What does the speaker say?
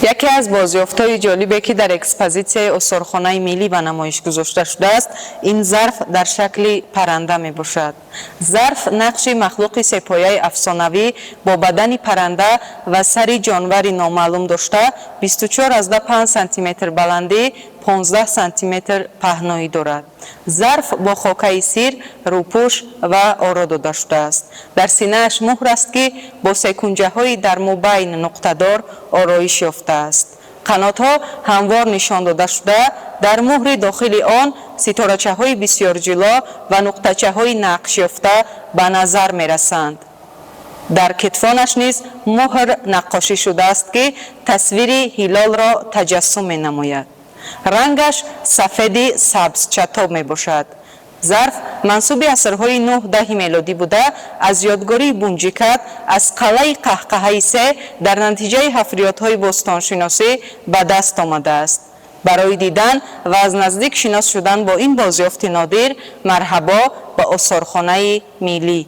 یکی از بازیافت‌های جالبی که در اکسپوزیسیون آثارخانه ملی به نمایش گذاشته شده است این ظرف در شکل پرنده می باشد. ظرف نقش مخلوق سه‌پایه افسانوی با بدن پرنده و سر جانوری نامعلوم داشته 24.5 سانتی متر بلندی 15 سانتی متر پهنایی دارد. ظرف با خاکه سیر، روپوش و آرا داده شده است. در سینه‌اش مهر است که با سه‌کونجه های در مابین نقطه‌دار آرایش یافته است. قنات‌ها هموار نشان داده شده در مهر داخل آن ستارچه های بسیار جلا و نقطه‌چه های نقش یافته به نظر می رسند. در کتفانش نیز مهر نقاشی شده است که تصویر هلال را تجسم می نماید. رنگش سفید سبز چتاب می باشد. ظرف منسوب عصرهای 9-10 میلادی بوده از یادگاری بونجیکت از قلعه قهقهه 3 در نتیجه حفریات‌های باستانشناسی به دست آمده است. برای دیدن و از نزدیک شناس شدن با این بازیافت نادر مرحبا به آثارخانه ملی.